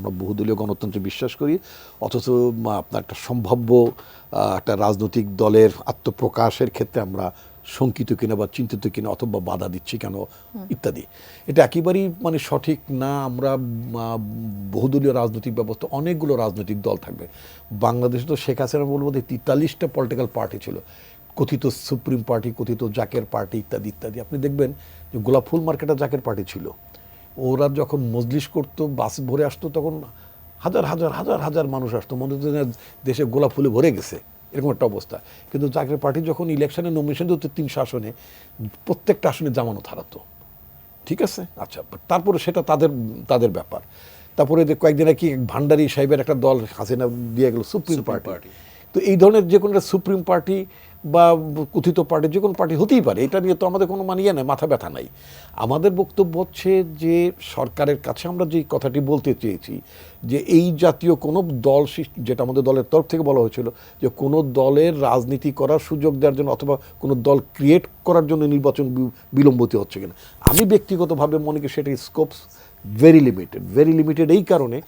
আমরা বহুদলীয় গণতন্ত্রে বিশ্বাস করি, অথচ আপনার একটা সম্ভাব্য একটা রাজনৈতিক দলের আত্মপ্রকাশের ক্ষেত্রে আমরা শঙ্কিত কিনা বা চিন্তিত কিনা অথবা বাধা দিচ্ছি কেন ইত্যাদি, এটা একেবারেই মানে সঠিক না। আমরা বহুদলীয় রাজনৈতিক ব্যবস্থা, অনেকগুলো রাজনৈতিক দল থাকবে। বাংলাদেশে তো শেখ হাসিনা বলবো 43টা পলিটিক্যাল পার্টি ছিল, কথিত সুপ্রিম পার্টি, কথিত জাকের পার্টি ইত্যাদি ইত্যাদি। আপনি দেখবেন যে গোলাপ ফুল মার্কেটে জাকের পার্টি ছিল, ওরা যখন মজলিস করতো বাস ভরে আসতো তখন হাজার হাজার হাজার হাজার মানুষ আসতো, মনে হতো দেশে গোলাপ ফুলে ভরে গেছে, এরকম একটা অবস্থা। কিন্তু জাকের পার্টি যখন ইলেকশনে নমিনেশন দিত 300 আসনে, প্রত্যেকটা আসনে জামানত হারাতো। ঠিক আছে, আচ্ছা, তারপরে সেটা তাদের তাদের ব্যাপার। তারপরে কয়েকদিন কি ভান্ডারী সাহেবের একটা দল হাসিনা দিয়ে গেল সুপ্রিম পার্টি। তো এই ধরনের যে কোনো সুপ্রিম পার্টি বা কথিত পার্টি, যে কোনো পার্টি হতেই পারে, এটা নিয়ে তো আমাদের কোনো মানিয়ে নেই, মাথা ব্যথা নাই। আমাদের বক্তব্য হচ্ছে যে সরকারের কাছে আমরা যে কথাটি বলতে চেয়েছি যে এই জাতীয় কোনো দল, যেটা আমাদের দলের তরফ থেকে বলা হয়েছিল যে কোনো দলের রাজনীতি করার সুযোগ দেওয়ার জন্য অথবা কোনো দল ক্রিয়েট করার জন্য নির্বাচন বিলম্বিত হচ্ছে কিনা, আমি ব্যক্তিগতভাবে মনে করি সেটা স্কোপস ভেরি লিমিটেড। এই কারণে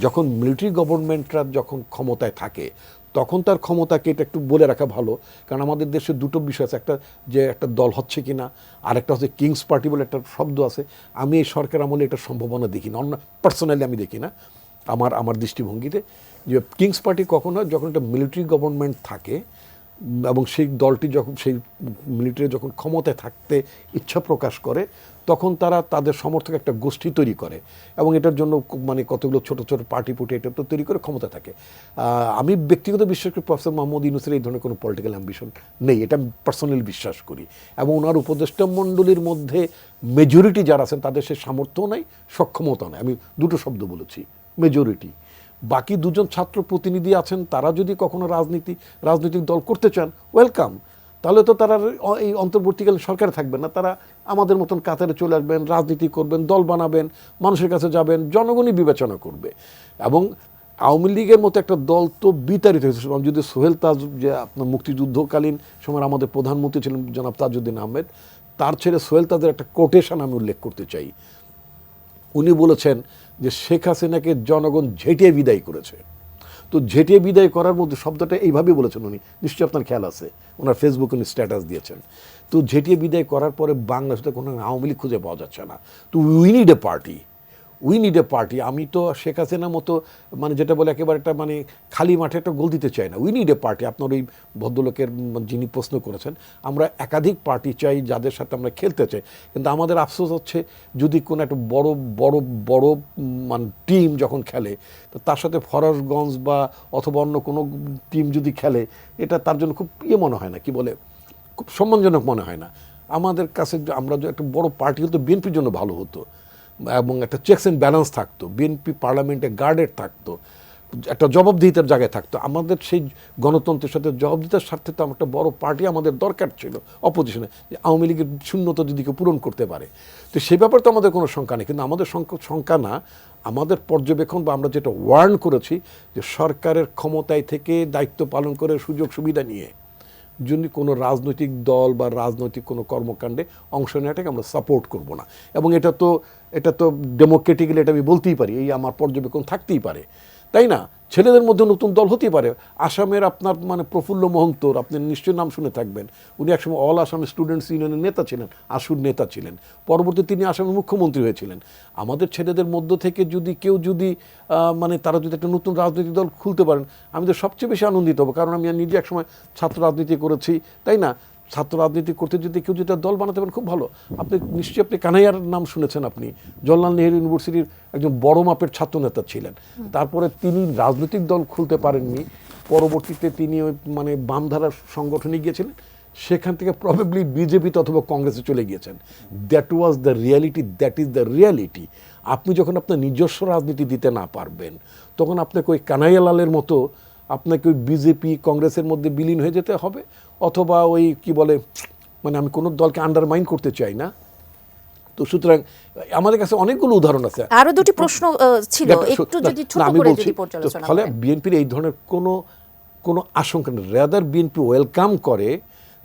যখন মিলিটারি গভর্নমেন্টরা যখন ক্ষমতায় থাকে তখন তার ক্ষমতাকে, এটা একটু বলে রাখা ভালো, কারণ আমাদের দেশে দুটো বিষয় আছে, একটা যে একটা দল হচ্ছে কিনা, আর একটা হচ্ছে কিংস পার্টি বলে একটা শব্দ আছে। আমি এই সরকার আমলে এটা সম্ভাবনা দেখি না, অন্য পার্সোনালি আমি দেখি না আমার দৃষ্টিভঙ্গিতে, যে কিংস পার্টি কখন হয় যখন একটা মিলিটারি গভর্নমেন্ট থাকে এবং সেই দলটি যখন সেই মিলিটারি যখন ক্ষমতায় থাকতে ইচ্ছা প্রকাশ করে তখন তারা তাদের সমর্থক একটা গোষ্ঠী তৈরি করে এবং এটার জন্য মানে কতগুলো ছোট ছোট পার্টি পুটি এটা তো তৈরি করে ক্ষমতা থাকে। আমি ব্যক্তিগত বিশ্বাস করি প্রফেসর মোহাম্মদ ইউনূসের এই ধরনের কোনো পলিটিক্যাল অ্যাম্বিশন নেই, এটা আমি পার্সোনালি বিশ্বাস করি। এবং ওনার উপদেষ্টা মণ্ডলীর মধ্যে মেজরিটি যারা আছেন তাদের সে সামর্থ্যও নাই, সক্ষমতা নেই। আমি দুটো শব্দ বলেছি, মেজরিটি। বাকি দুজন ছাত্র প্রতিনিধি আছেন, তারা যদি কখনো রাজনৈতিক দল করতে চান, ওয়েলকাম। তাহলে তো তারা এই অন্তর্বর্তীকালীন সরকারে থাকবেন না, তারা আমাদের মতন কাতারে চলে আসবেন, রাজনীতি করবেন, দল বানাবেন, মানুষের কাছে যাবেন, জনগণই বিবেচনা করবে। এবং আওয়ামী লীগের মতো একটা দল তো বিতাড়িত হয়েছে। যদি সোহেল তাজ, যে আপনার মুক্তিযুদ্ধকালীন সময় আমাদের প্রধানমন্ত্রী ছিলেন জনাব তাজউদ্দিন আহমেদ, তার ছেলে সোহেল তাজের একটা কোটেশন আমি উল্লেখ করতে চাই। উনি বলেছেন যে শেখ হাসিনাকে জনগণ ঝেঁটিয়ে বিদায় করেছে। তো ঝেঁটিয়ে বিদায় করার মধ্যে শব্দটা এইভাবে বলেছেন উনি, নিশ্চয়ই আপনার খেয়াল আছে, ওনার ফেসবুকে উনি স্ট্যাটাস দিয়েছেন। তো ঝেঁটিয়ে বিদায় করার পরে বাংলাদেশে কোনো আওয়ামী লীগ খুঁজে পাওয়া যাচ্ছে না। তো উই নিড এ পার্টি। আমি তো শেখ হাসিনার মতো মানে যেটা বলে একেবারে একটা মানে খালি মাঠে একটা গোল দিতে চাই না। We need a party. আপনার ওই ভদ্রলোকের যিনি প্রশ্ন করেছেন, আমরা একাধিক পার্টি চাই যাদের সাথে আমরা খেলতে চাই। কিন্তু আমাদের আফসোস হচ্ছে যদি কোনো একটা বড় বড় বড় মানে টিম যখন খেলে, তো তার সাথে ফরাসগঞ্জ বা অথবা অন্য কোনো টিম যদি খেলে, এটা তার জন্য খুব মনে হয় না, কি বলে, খুব সম্মানজনক মনে হয় না। আমাদের কাছে আমরা যে একটা বড় পার্টি হতো, বিএনপির জন্য ভালো হতো এবং একটা চেকস অ্যান্ড ব্যালেন্স থাকতো, বিএনপি পার্লামেন্টে গার্ডেড থাকতো, একটা জবাবদিহিতার জায়গায় থাকতো। আমাদের সেই গণতন্ত্রের সাথে জবাবদিহিতার স্বার্থে তো একটা বড় পার্টি আমাদের দরকার ছিল অপোজিশনে, আওয়ামী লীগের শূন্যতা যদি কেউ পূরণ করতে পারে। তো সেই ব্যাপারে তো আমাদের কোনো শঙ্কা নেই। কিন্তু আমাদের শঙ্কা না, আমাদের পর্যবেক্ষণ বা আমরা যেটা ওয়ার্ন করেছি যে সরকারের ক্ষমতায় থেকে দায়িত্ব পালন করে সুযোগ সুবিধা নিয়ে যদি কোনো রাজনৈতিক দল বা রাজনৈতিক কোনো কর্মকাণ্ডে অংশ নেওয়াটাকে আমরা সাপোর্ট করব না। এবং এটা তো ডেমোক্রেটিক্যালি এটা আমি বলতেই পারি, এই আমার পর্যবেক্ষণ থাকতেই পারে, তাই না? ছেলেদের মধ্যে নতুন দল হতেই পারে। আসামের আপনার মানে প্রফুল্ল মোহন্তর, আপনি নিশ্চয়ই নাম শুনে থাকবেন, উনি একসময় অল আসাম স্টুডেন্টস ইউনিয়নের নেতা ছিলেন, আসুর নেতা ছিলেন, পরবর্তী তিনি আসামের মুখ্যমন্ত্রী হয়েছিলেন। আমাদের ছেলেদের মধ্য থেকে যদি কেউ মানে তারা যদি একটা নতুন রাজনৈতিক দল খুলতে পারেন, আমি তো সবচেয়ে বেশি আনন্দিত হব। কারণ আমি নিজে একসময় ছাত্র রাজনীতি করেছি, তাই না? ছাত্র রাজনীতি করতে যদি কেউ যদি দল বানাতে পারেন খুব ভালো। আপনি কানাইয়ার নাম শুনেছেন, আপনি জওহরলাল নেহেরু ইউনিভার্সিটির একজন বড় মাপের ছাত্র নেতা ছিলেন। তারপরে তিনি রাজনৈতিক দল খুলতে পারেননি, পরবর্তীতে তিনি ওই মানে বামধারার সংগঠনে গিয়েছিলেন, সেখান থেকে প্রবাবলি বিজেপিতে অথবা কংগ্রেসে চলে গিয়েছেন। That was the reality, that is the reality. আপনি যখন আপনার নিজস্ব রাজনীতি দিতে না পারবেন, তখন আপনাকে ওই কানাইয়ালালের মতো আপনাকে ওই বিজেপি কংগ্রেসের মধ্যে বিলীন হয়ে যেতে হবে, অথবা ওই কি বলে মানে আমি কোনো দলকে আন্ডারমাইন করতে চাই না। তো সুতরাং আমাদের কাছে অনেকগুলো উদাহরণ আছে। আরো দুটি প্রশ্ন ছিল, একটু যদি ছোট করে যদি পর্যালোচনা ফলে বিএনপির এই ধরনের কোনো আশঙ্কা নেই। রাদার বিএনপি ওয়েলকাম করে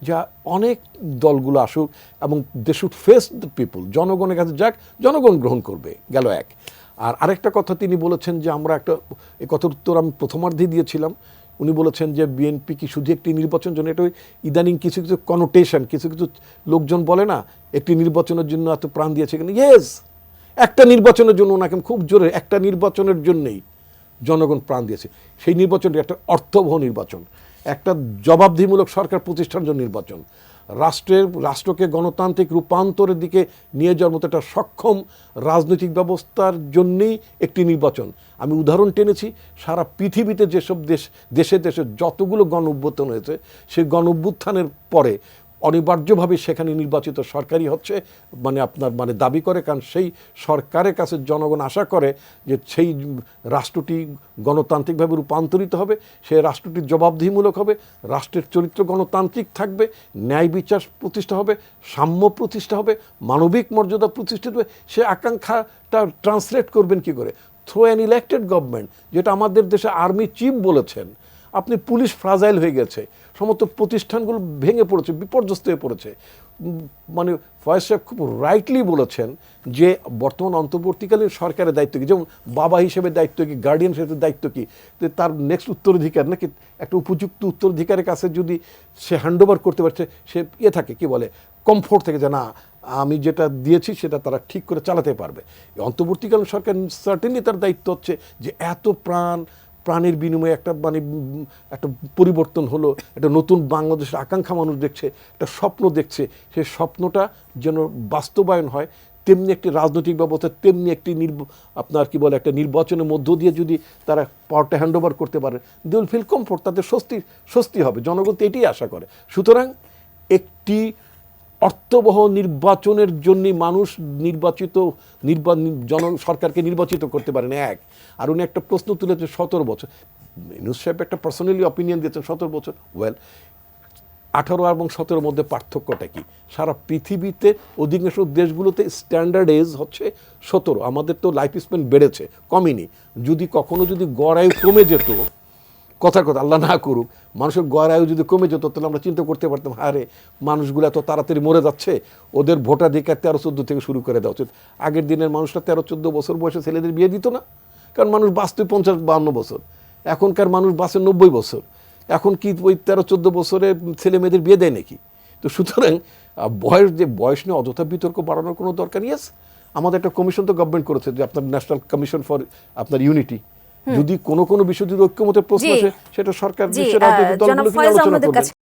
যা অনেক দলগুলো আসুক এবং they should face the people, জনগণের কাছে যাক, জনগণ গ্রহণ করবে, গেল এক। আর আরেকটা কথা তিনি বলেছেন যে আমরা একটা এই কথার উত্তর আমি প্রথমার্ধে দিয়েছিলাম। উনি বলেছেন যে বিএনপি কি শুধু একটি নির্বাচন জন্য, এটা ইদানিং কিছু কিছু কনোটেশন, কিছু কিছু লোকজন বলে না একটি নির্বাচনের জন্য এত প্রাণ দিয়েছে কেন। ইয়েস, একটা নির্বাচনের জন্য ওনাকে খুব জোরে, একটা নির্বাচনের জন্যই জনগণ প্রাণ দিয়েছে। সেই নির্বাচনটি একটা অর্থবহ নির্বাচন, একটা জবাবদিহিমূলক সরকার প্রতিষ্ঠার জন্য নির্বাচন, রাষ্ট্রকে গণতান্ত্রিক রূপান্তরের দিকে নিয়ে যাওয়ার মতো একটা সক্ষম রাজনৈতিক ব্যবস্থার জন্যেই একটি নির্বাচন। আমি উদাহরণ টেনেছি, সারা পৃথিবীতে যেসব দেশে দেশে যতগুলো গণ অভ্যুত্থান হয়েছে, সেই গণ অভ্যুত্থানের পরে অনিবার্যভাবে সেখানে নির্বাচিত সরকারই হচ্ছে আপনার দাবি করে, কারণ সেই সরকারের কাছে জনগণ আশা করে যে সেই রাষ্ট্রটি গণতান্ত্রিকভাবে রূপান্তরিত হবে, সেই রাষ্ট্রটি জবাবদিহিমূলক হবে, রাষ্ট্রের চরিত্র গণতান্ত্রিক থাকবে, ন্যায় বিচার প্রতিষ্ঠা হবে, সাম্য প্রতিষ্ঠা হবে, মানবিক মর্যাদা প্রতিষ্ঠিত হবে। সে আকাঙ্ক্ষাটা ট্রান্সলেট করবেন কি করে? থ্রু অ্যান ইলেক্টেড গভর্নমেন্ট, যেটা আমাদের দেশে আর্মি চিফ বলেছেন। আপনি পুলিশ ফ্রাজাইল হয়ে গেছে, সমস্ত প্রতিষ্ঠানগুলো ভেঙে পড়েছে, বিপর্যস্ত হয়ে পড়েছে। ফয়েজ সাহেব খুব রাইটলি বলেছেন যে বর্তমান অন্তর্বর্তীকালীন সরকারের দায়িত্ব কি, যেমন বাবা হিসেবে দায়িত্ব কি, গার্ডিয়ান হিসেবে দায়িত্ব কি, তার নেক্সট উত্তরাধিকার নাকি একটা উপযুক্ত উত্তরাধিকারের কাছে যদি সে হ্যান্ডওভার করতে পারছে, সে থাকে কি বলে কমফোর্ট থেকে, যে না আমি যেটা দিয়েছি সেটা তারা ঠিক করে চালাতে পারবে। অন্তর্বর্তীকালীন সরকার সার্টেনলি তার দায়িত্ব হচ্ছে যে এত প্রাণের বিনিময়ে একটা একটা পরিবর্তন হলো, একটা নতুন বাংলাদেশের আকাঙ্ক্ষা মানুষ দেখছে, একটা স্বপ্ন দেখছে, সেই স্বপ্নটা যেন বাস্তবায়ন হয়। তেমনি একটি রাজনৈতিক ব্যবস্থা, তেমনি একটি একটা নির্বাচনের মধ্য দিয়ে যদি তারা পাওয়ারটা হ্যান্ডওভার করতে পারে, দে উইল ফিল কমফোর্ট, তাদের স্বস্তি হবে। জনগণ তো এটাই আশা করে। সুতরাং একটি অর্থবহ নির্বাচনের জন্য মানুষ সরকারকে নির্বাচিত করতে পারেন, এক। আর উনি একটা প্রশ্ন তুলেছে 17 বছর, ইউনূস সাহেব একটা পার্সোনালি অপিনিয়ন দিয়েছেন 17 বছর। ওয়েল, 18 এবং 17 মধ্যে পার্থক্যটা কি? সারা পৃথিবীতে অধিকাংশ দেশগুলোতে স্ট্যান্ডার্ড এজ হচ্ছে 17। আমাদের তো লাইফ স্প্যান বেড়েছে, কমেনি। যদি কখনো গড় আয়ু কমে যেত, কথার কথা আল্লাহ না করুক, মানুষের গড় আয়ু যদি কমে যেত, তাহলে আমরা চিন্তা করতে পারতাম, আরে মানুষগুলো এত তাড়াতাড়ি মরে যাচ্ছে, ওদের ভোটাধিকার 13-14 থেকে শুরু করে দেওয়া উচিত। আগের দিনের মানুষরা 13-14 বছর বয়সে ছেলেদের বিয়ে দিত না, কারণ মানুষ বাঁচত 50-52 বছর। এখনকার মানুষ বাঁচে 90 বছর। এখন কি ওই 13-14 বছরে ছেলে মেয়েদের বিয়ে দেয় নাকি? তো সুতরাং বয়স নিয়ে অযথা বিতর্ক বাড়ানোর কোনো দরকার নেই। আমাদের একটা কমিশন তো গভর্নমেন্ট করেছে, যে আপনার ন্যাশনাল কমিশন ফর ইউনিটি। যদি কোনো বিষয় যদি ঐক্যমতের প্রশ্ন আসে, সেটা সরকার বিশ্বের রাজনৈতিক দলগুলোকে আলোচনা করবে।